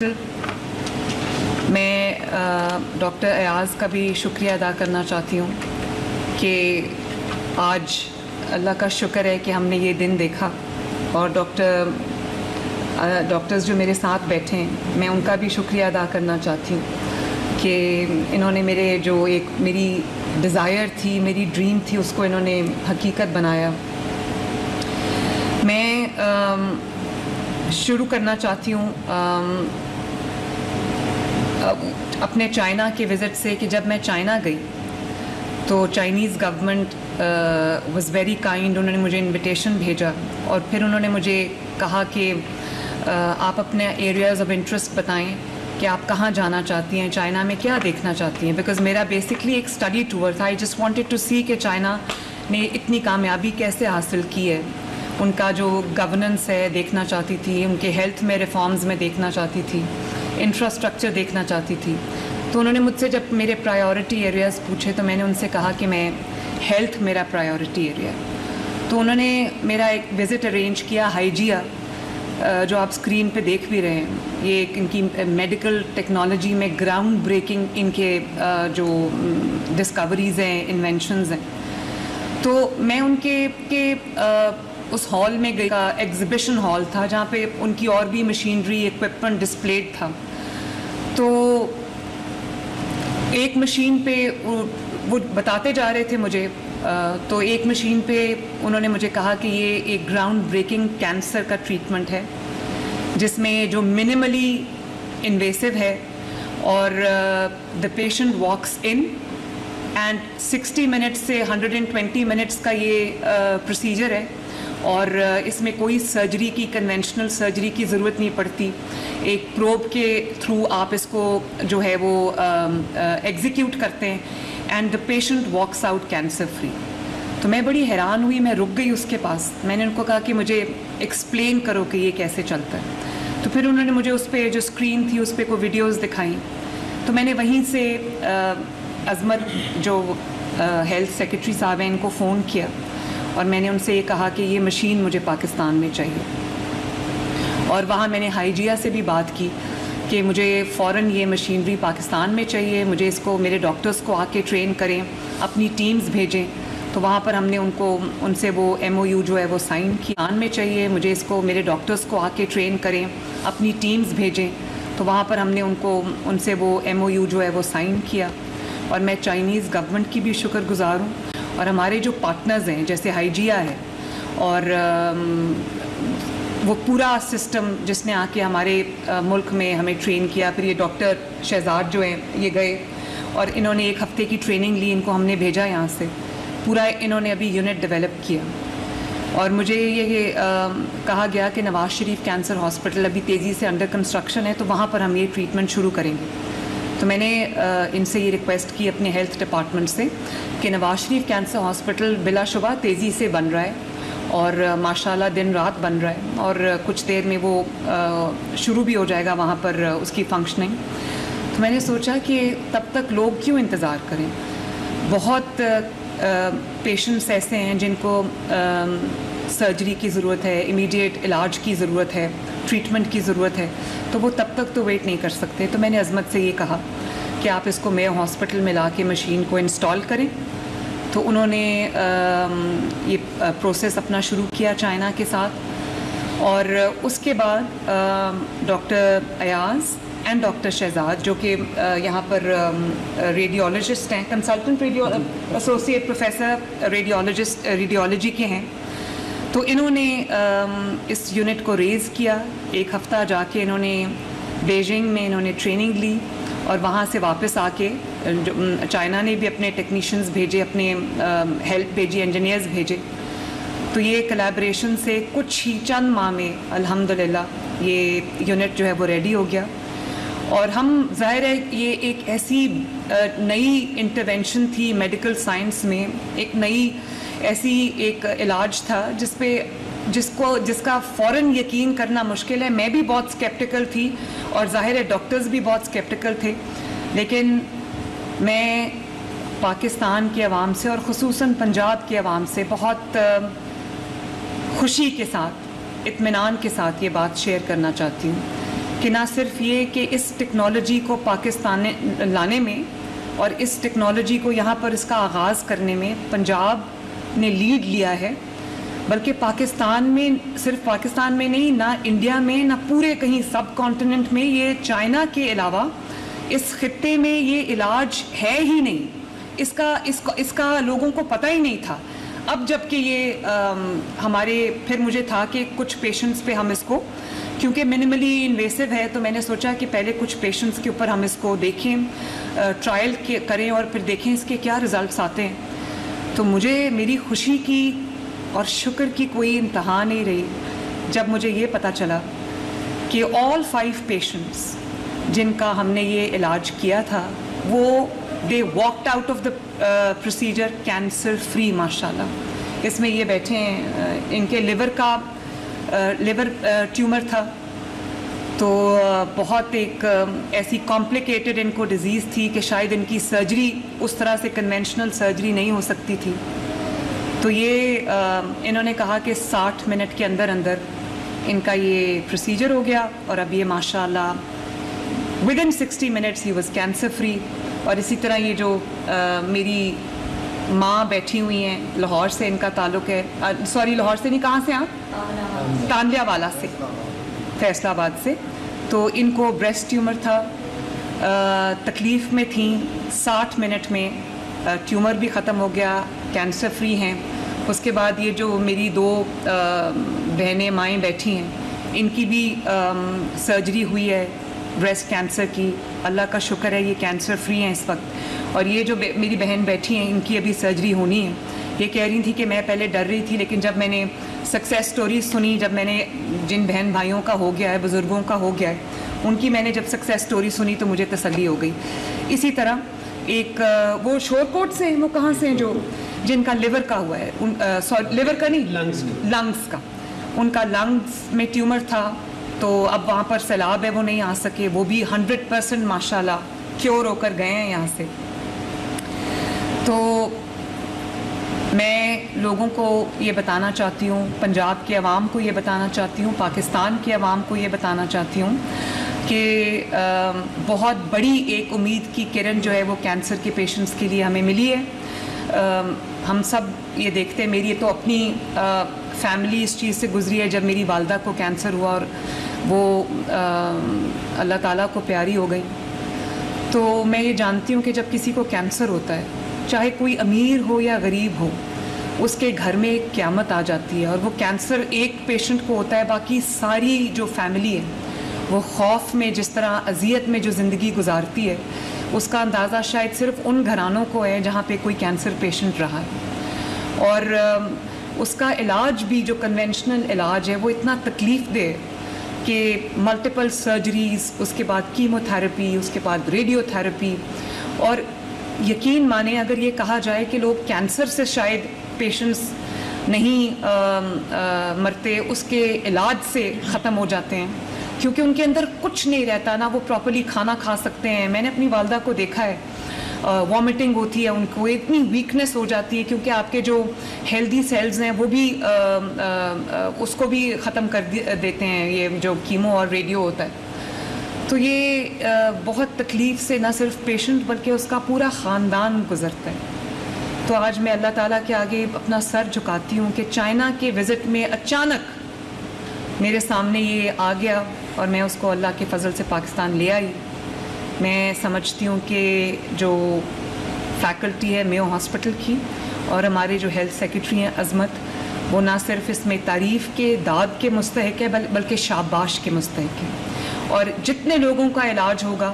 میں ڈاکٹر ایاز کا بھی شکریہ ادا کرنا چاہتی ہوں کہ آج اللہ کا شکر ہے کہ ہم نے یہ دن دیکھا، اور ڈاکٹرز جو میرے ساتھ بیٹھے ہیں میں ان کا بھی شکریہ ادا کرنا چاہتی ہوں کہ انہوں نے میری ڈیزائر تھی، میری ڈریم تھی، اس کو انہوں نے حقیقت بنایا۔ میں شروع کرنا چاہتی ہوں اپنے چائنا کے وزٹ سے کہ جب میں چائنا گئی تو Chinese government was very kind. انہوں نے مجھے انویٹیشن بھیجا اور پھر انہوں نے مجھے کہا کہ آپ اپنے ایریاز آف انٹرسٹ بتائیں کہ آپ کہاں جانا چاہتی ہیں، چائنا میں کیا دیکھنا چاہتی ہیں، بیکاز میرا بیسکلی ایک اسٹڈی ٹور تھا۔ آئی جسٹ وانٹیڈ ٹو سی کہ چائنا نے اتنی کامیابی کیسے حاصل کی ہے، ان کا جو گورننس ہے دیکھنا چاہتی تھی، ان کے ہیلتھ میں ریفارمز میں دیکھنا چاہتی تھی، انفراسٹرکچر دیکھنا چاہتی تھی۔ تو انہوں نے مجھ سے جب میرے پرائیورٹی ایریاز پوچھے تو میں نے ان سے کہا کہ میں ہیلتھ میرا پرائیورٹی ایریا ہے۔ تو انہوں نے میرا ایک وزٹ ارینج کیا ہائیجیا، جو آپ اسکرین پہ دیکھ بھی رہے ہیں۔ یہ ایک ان کی میڈیکل ٹیکنالوجی میں گراؤنڈ بریکنگ ان کے جو ڈسکوریز ہیں، انوینشنز ہیں۔ تو میں ان کے اس ہال میں گئی، ایگزیبیشن ہال تھا جہاں پہ ان کی اور بھی مشینری ایکوپمنٹ ڈسپلیڈ تھا۔ تو ایک مشین پہ وہ بتاتے جا رہے تھے مجھے، تو ایک مشین پہ انہوں نے مجھے کہا کہ یہ ایک گراؤنڈ بریکنگ کینسر کا ٹریٹمنٹ ہے جس میں جو منیملی انویسو ہے، اور the patient walks in and 60 minutes سے 120 منٹس کا یہ پروسیجر ہے، اور اس میں کوئی سرجری کی کنونشنل سرجری کی ضرورت نہیں پڑتی۔ ایک پروب کے تھرو آپ اس کو جو ہے وہ ایگزیکیوٹ کرتے ہیں، and the patient walks out cancer free. تو میں بڑی حیران ہوئی، میں رک گئی اس کے پاس۔ میں نے ان کو کہا کہ مجھے ایکسپلین کرو کہ یہ کیسے چلتا ہے۔ تو پھر انہوں نے مجھے اس پہ جو اسکرین تھی اس پہ کوئی ویڈیوز دکھائیں۔ تو میں نے وہیں سے عظمت جو ہیلتھ سیکرٹری صاحب ہیں ان کو فون کیا، اور میں نے ان سے یہ کہا کہ یہ مشین مجھے پاکستان میں چاہیے۔ اور وہاں میں نے ہائیجیا سے بھی بات کی کہ مجھے فوراً یہ مشینری پاکستان میں چاہیے، مجھے اس کو میرے ڈاکٹرز کو آ کے ٹرین کریں، اپنی ٹیمز بھیجیں۔ تو وہاں پر ہم نے ان سے وہ MOU جو ہے وہ سائن کی، پاکستان میں چاہیے، مجھے اس کو میرے ڈاکٹرز کو آ کے ٹرین کریں، اپنی ٹیمز بھیجیں۔ تو وہاں پر ہم نے ان سے وہ MOU جو ہے وہ سائن کیا، اور میں چائنیز گورنمنٹ کی بھی شکر گزار ہوں، اور ہمارے جو پارٹنرز ہیں جیسے ہائیجیا ہے، اور وہ پورا سسٹم جس نے آ کے ہمارے ملک میں ہمیں ٹرین کیا۔ پھر یہ ڈاکٹر شہزاد جو ہیں یہ گئے اور انہوں نے 1 ہفتے کی ٹریننگ لی، ان کو ہم نے بھیجا یہاں سے، پورا انہوں نے ابھی یونٹ ڈیولپ کیا۔ اور مجھے یہ کہا گیا کہ نواز شریف کینسر ہاسپٹل ابھی تیزی سے انڈر کنسٹرکشن ہے، تو وہاں پر ہم یہ ٹریٹمنٹ شروع کریں گے۔ تو میں نے ان سے یہ ریکویسٹ کی اپنے ہیلتھ ڈپارٹمنٹ سے کہ نواز شریف کینسر ہاسپٹل بلا شبہ تیزی سے بن رہا ہے، اور ماشاءاللہ دن رات بن رہا ہے، اور کچھ دیر میں وہ شروع بھی ہو جائے گا وہاں پر اس کی فنکشننگ۔ تو میں نے سوچا کہ تب تک لوگ کیوں انتظار کریں، بہت پیشنٹس ایسے ہیں جن کو سرجری کی ضرورت ہے، امیڈیٹ علاج کی ضرورت ہے، ٹریٹمنٹ کی ضرورت ہے، تو وہ تب تک تو ویٹ نہیں کر سکتے۔ تو میں نے عظمت سے یہ کہا کہ آپ اس کو میو ہاسپٹل میں لا کے مشین کو انسٹال کریں۔ تو انہوں نے یہ پروسیس اپنا شروع کیا چائنا کے ساتھ، اور اس کے بعد doctor Ayaz and doctor Shahzad جو کہ یہاں پر ریڈیولوجسٹ ہیں، کنسلٹنٹ ایسوسیٹ پروفیسر ریڈیولوجی کے ہیں، تو انہوں نے اس یونٹ کو ریز کیا۔ 1 ہفتہ جا کے انہوں نے بیجنگ میں انہوں نے ٹریننگ لی، اور وہاں سے واپس آ کے چائنا نے بھی اپنے ٹیکنیشینز بھیجے، اپنے ہیلپ بھیجی، انجینئرز بھیجے۔ تو یہ کلیبریشن سے کچھ ہی چند ماہ میں الحمدللہ یہ یونٹ جو ہے وہ ریڈی ہو گیا۔ اور ہم ظاہر ہے یہ ایک ایسی نئی انٹرونشن تھی میڈیکل سائنس میں، ایک نئی ایسی ایک علاج تھا جس کا فوراً یقین کرنا مشکل ہے۔ میں بھی بہت اسکیپٹیکل تھی، اور ظاہر ہے ڈاکٹرز بھی بہت اسکیپٹیکل تھے، لیکن میں پاکستان کی عوام سے اور خصوصاً پنجاب کی عوام سے بہت خوشی کے ساتھ، اطمینان کے ساتھ یہ بات شیئر کرنا چاہتی ہوں کہ نہ صرف یہ کہ اس ٹیکنالوجی کو پاکستان لانے میں اور اس ٹیکنالوجی کو یہاں پر اس کا آغاز کرنے میں پنجاب نے لیڈ لیا ہے، بلکہ پاکستان میں، صرف پاکستان میں نہیں، نہ انڈیا میں، نہ پورے کہیں سب کانٹیننٹ میں، یہ چائنا کے علاوہ اس خطے میں یہ علاج ہے ہی نہیں، اس کا لوگوں کو پتہ ہی نہیں تھا۔ اب جب کہ یہ ہمارے پھر مجھے تھا کہ کچھ پیشنٹس پہ ہم اس کو، کیونکہ منیملی انویسو ہے، تو میں نے سوچا کہ پہلے کچھ پیشنٹس کے اوپر ہم اس کو دیکھیں، ٹرائل کریں اور پھر دیکھیں اس کے کیا ریزلٹس آتے ہیں۔ تو مجھے میری خوشی کی اور شکر کی کوئی انتہا نہیں رہی جب مجھے یہ پتہ چلا کہ all 5 پیشنٹس جن کا ہم نے یہ علاج کیا تھا وہ they walked out of the procedure cancer free ماشاءاللہ۔ اس میں یہ بیٹھے ہیں، ان کے لیور ٹیومر تھا، تو بہت ایک ایسی کمپلیکیٹڈ ان کو ڈیزیز تھی کہ شاید ان کی سرجری اس طرح سے کنونشنل سرجری نہیں ہو سکتی تھی، تو یہ انہوں نے کہا کہ 60 منٹ کے اندر ان کا یہ پروسیجر ہو گیا، اور اب یہ ماشاءاللہ within 60 minutes he was cancer free۔ اور اسی طرح یہ جو میری ماں بیٹھی ہوئی ہیں، لاہور سے ان کا تعلق ہے، سوری لاہور سے نہیں، کہاں سے آپ؟ تانلیہ والا سے، فیصل آباد سے، تو ان کو بریسٹ ٹیومر تھا، تکلیف میں تھیں، 60 منٹ میں ٹیومر بھی ختم ہو گیا، کینسر فری ہیں۔ اس کے بعد یہ جو میری 2 بہنیں مائیں بیٹھی ہیں، ان کی بھی سرجری ہوئی ہے بریسٹ کینسر کی، اللہ کا شکر ہے یہ کینسر فری ہیں اس وقت۔ اور یہ جو میری بہن بیٹھی ہیں ان کی ابھی سرجری ہونی ہے۔ یہ کہہ رہی تھی کہ میں پہلے ڈر رہی تھی، لیکن جب میں نے سکسیس سٹوریز سنی، جب میں نے جن بہن بھائیوں کا ہو گیا ہے، بزرگوں کا ہو گیا ہے، ان کی میں نے جب سکسیس سٹوری سنی تو مجھے تسلی ہو گئی۔ اسی طرح ایک وہ شور کوٹ سے ہیں، وہ کہاں سے ہیں، جو جن کا لیور کا ہوا ہے، لیور کا نہیں، لنگس کا، ان کا لنگس میں ٹیومر تھا، تو اب وہاں پر سیلاب ہے، وہ نہیں آ سکے، وہ بھی 100% ماشاءاللہ کیور ہو کر گئے ہیں یہاں سے۔ تو میں لوگوں کو یہ بتانا چاہتی ہوں، پنجاب کے عوام کو یہ بتانا چاہتی ہوں، پاکستان کے عوام کو یہ بتانا چاہتی ہوں کہ بہت بڑی ایک امید کی کرن جو ہے وہ کینسر کے پیشنٹس کے لیے ہمیں ملی ہے۔ ہم سب یہ دیکھتے ہیں، میری تو اپنی فیملی اس چیز سے گزری ہے، جب میری والدہ کو کینسر ہوا اور وہ اللہ تعالیٰ کو پیاری ہو گئی، تو میں یہ جانتی ہوں کہ جب کسی کو کینسر ہوتا ہے، چاہے کوئی امیر ہو یا غریب ہو، اس کے گھر میں ایک قیامت آ جاتی ہے، اور وہ کینسر ایک پیشنٹ کو ہوتا ہے، باقی ساری جو فیملی ہے وہ خوف میں، جس طرح اذیت میں جو زندگی گزارتی ہے، اس کا اندازہ شاید صرف ان گھرانوں کو ہے جہاں پہ کوئی کینسر پیشنٹ رہا ہے۔ اور اس کا علاج بھی جو کنونشنل علاج ہے وہ اتنا تکلیف دہ کہ ملٹیپل سرجریز، اس کے بعد کیمو تھراپی، اس کے بعد ریڈیو تھراپی، اور یقین مانیں اگر یہ کہا جائے کہ لوگ کینسر سے شاید پیشنٹس نہیں مرتے، اس کے علاج سے ختم ہو جاتے ہیں، کیونکہ ان کے اندر کچھ نہیں رہتا، نہ وہ پراپرلی کھانا کھا سکتے ہیں۔ میں نے اپنی والدہ کو دیکھا ہے، وامٹنگ ہوتی ہے ان کو، اتنی ویکنیس ہو جاتی ہے، کیونکہ آپ کے جو ہیلدی سیلز ہیں وہ بھی اس کو بھی ختم کر دیتے ہیں یہ جو کیمو اور ریڈیو ہوتا ہے۔ تو یہ بہت تکلیف سے نہ صرف پیشنٹ بلکہ اس کا پورا خاندان گزرتا ہے۔ تو آج میں اللہ تعالیٰ کے آگے اپنا سر جھکاتی ہوں کہ چائنا کے وزٹ میں اچانک میرے سامنے یہ آ گیا، اور میں اس کو اللہ کے فضل سے پاکستان لے آئی۔ میں سمجھتی ہوں کہ جو فیکلٹی ہے میو ہاسپٹل کی اور ہمارے جو ہیلتھ سیکرٹری ہیں عظمت، وہ نہ صرف اس میں تعریف کے داد کے مستحق ہے بلکہ شاباش کے مستحق ہے، اور جتنے لوگوں کا علاج ہوگا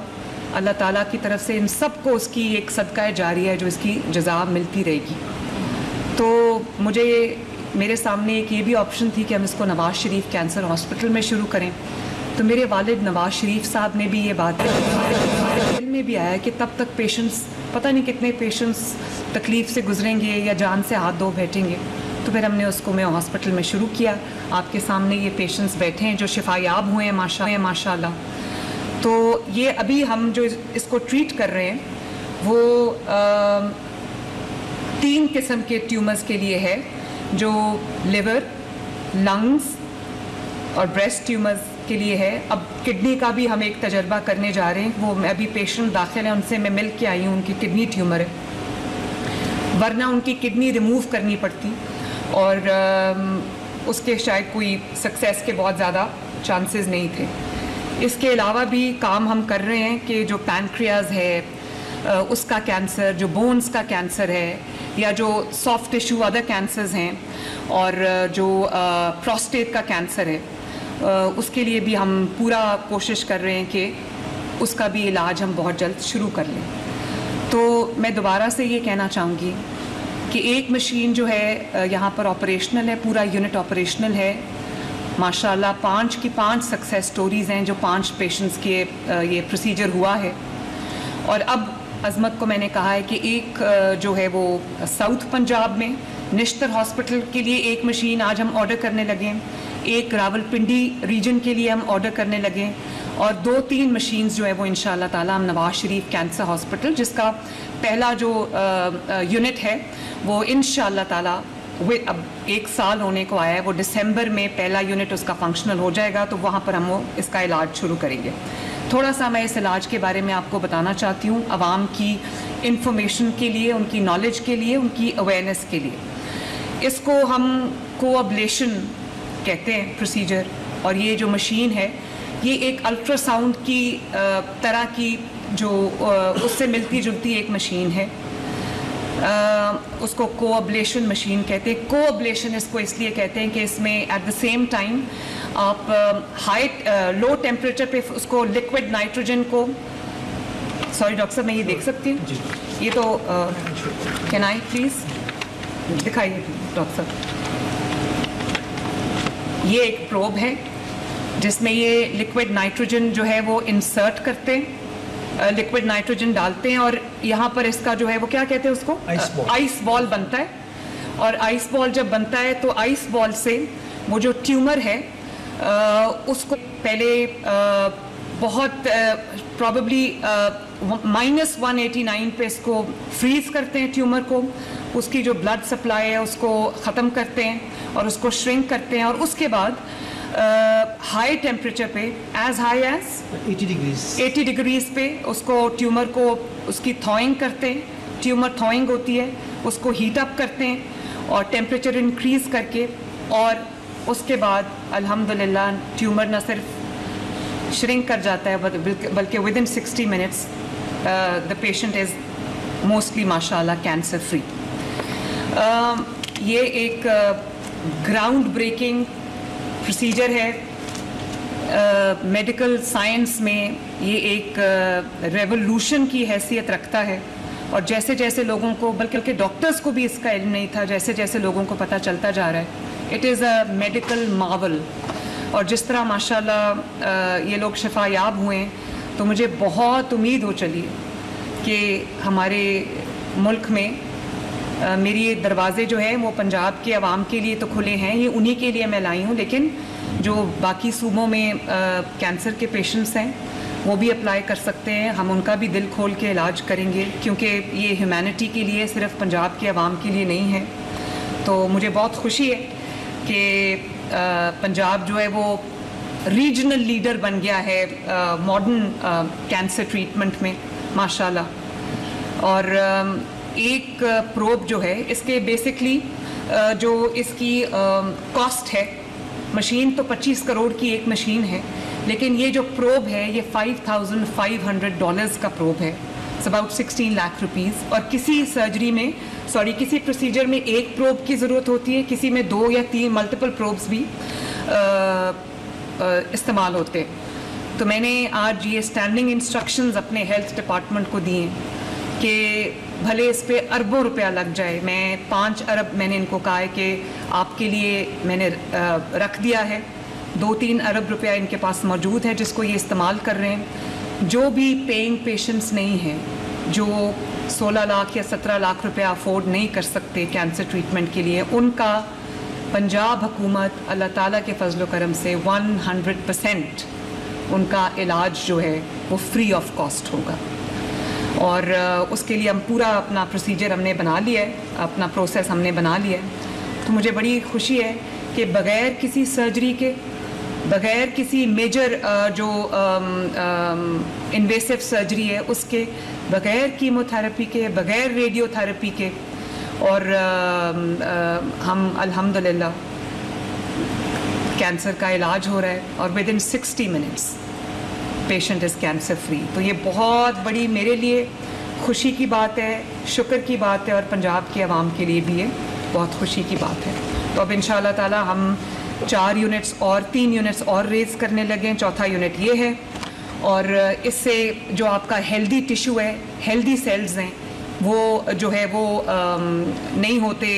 اللہ تعالیٰ کی طرف سے ان سب کو اس کی ایک صدقہ جاریہ ہے جو اس کی جزا ملتی رہے گی۔ تو مجھے میرے سامنے ایک یہ بھی آپشن تھی کہ ہم اس کو نواز شریف کینسر ہاسپٹل میں شروع کریں، تو میرے والد نواز شریف صاحب نے بھی یہ بات دل میں بھی آیا کہ تب تک پیشنٹس، پتہ نہیں کتنے پیشنٹس تکلیف سے گزریں گے یا جان سے ہاتھ دھو بیٹھیں گے، تو پھر ہم نے اس کو میں ہاسپٹل میں شروع کیا۔ آپ کے سامنے یہ پیشنٹس بیٹھے ہیں جو شفا یاب ہوئے ہیں ماشاء اللہ۔ تو یہ ابھی ہم جو اس کو ٹریٹ کر رہے ہیں وہ 3 قسم کے ٹیومرز کے لیے ہے، جو لیور، لنگز اور بریسٹ ٹیومرز کے لیے ہے. اب کڈنی کا بھی ہم ایک تجربہ کرنے جا رہے ہیں. وہ ابھی پیشنٹ داخل ہیں, ان سے میں مل کے آئی ہوں. ان کی کڈنی ٹیومر ہے, ورنہ ان کی کڈنی ریموو کرنی پڑتی اور اس کے شاید کوئی سکسیس کے بہت زیادہ چانسز نہیں تھے. اس کے علاوہ بھی کام ہم کر رہے ہیں کہ جو پینکریاز ہے اس کا کینسر, جو بونز کا کینسر ہے, یا جو سافٹ ٹیشو ادر کینسرز ہیں, اور جو پروسٹیٹ کا کینسر ہے, اس کے لیے بھی ہم پورا کوشش کر رہے ہیں کہ اس کا بھی علاج ہم بہت جلد شروع کر لیں. تو میں دوبارہ سے یہ کہنا چاہوں گی کہ ایک مشین جو ہے یہاں پر آپریشنل ہے, پورا یونٹ آپریشنل ہے. ماشاءاللہ 5 کی 5 سکسیس سٹوریز ہیں جو 5 پیشنٹس کے یہ پروسیجر ہوا ہے. اور اب عظمت کو میں نے کہا ہے کہ ایک جو ہے وہ ساؤتھ پنجاب میں نشتر ہاسپٹل کے لیے ایک مشین آج ہم آرڈر کرنے لگے, ایک راول پنڈی ریجن کے لیے ہم آرڈر کرنے لگے, اور 2-3 مشینز جو ہے وہ انشاءاللہ تعالیٰ ہم نواز شریف کینسر ہاسپٹل, جس کا پہلا جو یونٹ ہے وہ انشاءاللہ تعالیٰ اب 1 سال ہونے کو آیا ہے, وہ دسمبر میں پہلا یونٹ اس کا فنکشنل ہو جائے گا, تو وہاں پر ہم وہ اس کا علاج شروع کریں گے. تھوڑا سا میں اس علاج کے بارے میں آپ کو بتانا چاہتی ہوں, عوام کی انفارمیشن کے لیے, ان کی نالج کے لیے, ان کی اویئرنیس کے لیے. اس کو ہم کوابلیشن کہتے ہیں پروسیجر, اور یہ جو مشین ہے یہ ایک الٹرا ساؤنڈ کی طرح کی جو اس سے ملتی جلتی ایک مشین ہے. اس کو کوابلیشن مشین کہتے ہیں. کوابلیشن اس کو اس لیے کہتے ہیں کہ اس میں ایٹ دا سیم ٹائم آپ لو ٹیمپریچر پہ اس کو لکوڈ نائٹروجن کو, سوری ڈاکٹر صاحب میں یہ دیکھ سکتی ہوں, یہ تو کین آئی پلیز دکھائیے ڈاکٹر صاحب. یہ ایک پروب ہے جس میں یہ لکوڈ نائٹروجن جو ہے وہ انسرٹ کرتے ہیں, لکوڈ نائٹروجن ڈالتے ہیں, اور یہاں پر اس کا جو ہے وہ کیا کہتے ہیں اس کو, آئس بال بنتا ہے. اور آئس بال جب بنتا ہے تو آئس بال سے وہ جو ٹیومر ہے اس کو پہلے بہت پرابیبلی -189 پہ اس کو فریز کرتے ہیں ٹیومر کو, اس کی جو بلڈ سپلائی ہے اس کو ختم کرتے ہیں اور اس کو شرنک کرتے ہیں, اور اس کے بعد ہائی ٹیمپریچر پہ ایز ہائی ایز 80 ڈگریز پہ اس کو ٹیومر کو اس کی تھوئنگ کرتے ہیں. ٹیومر تھوئنگ ہوتی ہے, اس کو ہیٹ اپ کرتے ہیں اور ٹیمپریچر انکریز کر کے, اور اس کے بعد الحمدللہ ٹیومر نہ صرف شرنک کر جاتا ہے بلکہ ودن 60 minutes the patient is mostly ماشاءاللہ کینسر فری. یہ ایک گراؤنڈ بریکنگ پروسیجر ہے میڈیکل سائنس میں. یہ ایک ریولوشن کی حیثیت رکھتا ہے, اور جیسے جیسے لوگوں کو, بلکہ ڈاکٹرز کو بھی اس کا علم نہیں تھا, جیسے جیسے لوگوں کو پتہ چلتا جا رہا ہے, it is a medical marvel. اور جس طرح ماشاءاللہ یہ لوگ شفا یاب ہوئے ہیں, تو مجھے بہت امید ہو چلی کہ ہمارے ملک میں میری یہ دروازے جو ہیں وہ پنجاب کے عوام کے لیے تو کھلے ہیں, یہ انہی کے لیے میں لائی ہوں, لیکن جو باقی صوبوں میں کینسر کے پیشنٹس ہیں وہ بھی اپلائی کر سکتے ہیں. ہم ان کا بھی دل کھول کے علاج کریں گے, کیونکہ یہ ہیومینٹی کے لیے, صرف پنجاب کے عوام کے لیے نہیں ہے. تو مجھے بہت خوشی ہے کہ پنجاب جو ہے وہ ریجنل لیڈر بن گیا ہے ماڈرن کینسر ٹریٹمنٹ میں ماشاءاللہ. اور ایک پروب جو ہے اس کے بیسکلی جو اس کی کاسٹ ہے, مشین تو 25 کروڑ کی ایک مشین ہے, لیکن یہ جو پروب ہے یہ $5,500 کا پروب ہے, اٹس اباؤٹ 16 لاکھ روپیز. اور کسی سرجری میں کسی پروسیجر میں ایک پروب کی ضرورت ہوتی ہے, کسی میں 2 یا 3 ملٹیپل پروبس بھی استعمال ہوتے ہیں. تو میں نے آج یہ اسٹینڈنگ انسٹرکشنز اپنے ہیلتھ ڈپارٹمنٹ کو دیے کہ بھلے اس پہ اربوں روپیہ لگ جائے, میں 5 ارب میں نے ان کو کہا ہے کہ آپ کے لیے میں نے رکھ دیا ہے, 2-3 ارب روپیہ ان کے پاس موجود ہے جس کو یہ استعمال کر رہے ہیں. جو بھی پیئنگ پیشنٹس نہیں ہیں, جو 16 لاکھ یا 17 لاکھ روپیہ افورڈ نہیں کر سکتے کینسر ٹریٹمنٹ کے لیے, ان کا پنجاب حکومت اللہ تعالیٰ کے فضل و کرم سے 100% ان کا علاج جو ہے وہ فری آف کاسٹ ہوگا. اور اس کے لیے ہم پورا اپنا پروسیجر ہم نے بنا لیا ہے, اپنا پروسیس ہم نے بنا لیا ہے. تو مجھے بڑی خوشی ہے کہ بغیر کسی سرجری کے بغیر کسی میجر جو انویسو سرجری ہے اس کے، بغیر کیمو تھراپی کے، بغیر ریڈیو تھراپی کے، اور ہم الحمدللہ کینسر کا علاج ہو رہا ہے اور with in 60 minutes patient is cancer free. تو یہ بہت بڑی میرے لیے خوشی کی بات ہے، شکر کی بات ہے، اور پنجاب کے عوام کے لیے بھی یہ بہت خوشی کی بات ہے. تو اب انشاءاللہ تعالی ہم 4 یونٹس اور 3 یونٹس اور ریز کرنے لگے ہیں. چوتھا یونٹ یہ ہے، اور اس سے جو آپ کا ہیلدی ٹیشو ہے، ہیلدی سیلز ہیں، وہ جو ہے وہ نہیں ہوتے،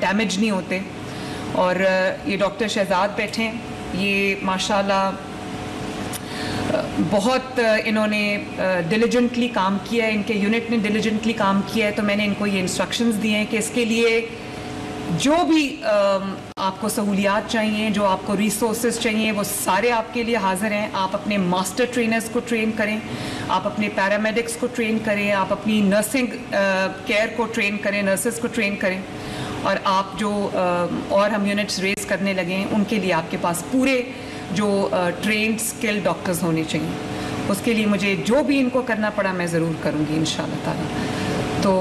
ڈیمیج نہیں ہوتے. اور یہ ڈاکٹر شہزاد بیٹھے ہیں، یہ ماشاءاللہ بہت انہوں نے ڈیلیجنٹلی کام کیا ہے، ان کے یونٹ نے ڈیلیجنٹلی کام کیا ہے. تو میں نے ان کو یہ انسٹرکشنز دیے ہیں کہ اس کے لیے جو بھی آپ کو سہولیات چاہیے، جو آپ کو ریسورسز چاہیے، وہ سارے آپ کے لیے حاضر ہیں. آپ اپنے ماسٹر ٹرینرز کو ٹرین کریں، آپ اپنے پیرامیڈکس کو ٹرین کریں، آپ اپنی نرسنگ کیئر کو ٹرین کریں، نرسز کو ٹرین کریں. اور آپ جو اور ہم یونٹس ریز کرنے لگے ہیں ان کے لیے آپ کے پاس پورے جو ٹرینڈ اسکل ڈاکٹرز ہونے چاہیے. اس کے لیے مجھے جو بھی ان کو کرنا پڑا میں ضرور کروں گی انشاءاللہ تعالی. تو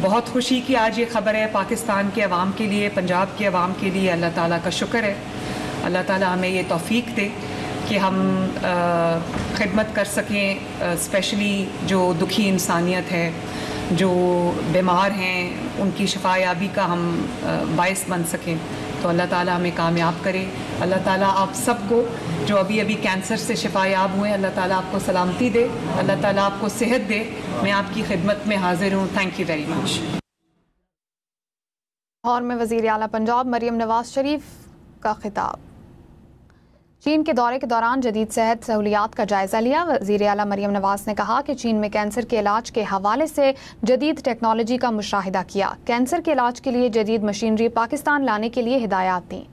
بہت خوشی کی آج یہ خبر ہے پاکستان کے عوام کے لیے، پنجاب کے عوام کے لیے. اللہ تعالیٰ کا شکر ہے، اللہ تعالیٰ ہمیں یہ توفیق دے کہ ہم خدمت کر سکیں، اسپیشلی جو دکھی انسانیت ہے، جو بیمار ہیں، ان کی شفا یابی کا ہم باعث بن سکیں. تو اللہ تعالیٰ ہمیں کامیاب کرے. اللہ تعالیٰ آپ سب کو جو ابھی کینسر سے شفا یاب ہوئے، اللہ تعالیٰ آپ کو سلامتی دے، اللہ تعالیٰ آپ کو صحت دے. میں آپ کی خدمت میں حاضر ہوں. Thank you very much. Lahore میں وزیر اعلیٰ پنجاب مریم نواز شریف کا خطاب. چین کے دورے کے دوران جدید صحت سہولیات کا جائزہ لیا. وزیر اعلیٰ مریم نواز نے کہا کہ چین میں کینسر کے علاج کے حوالے سے جدید ٹیکنالوجی کا مشاہدہ کیا. کینسر کے علاج کے لیے جدید مشینری پاکستان لانے کے لیے ہدایات دیں.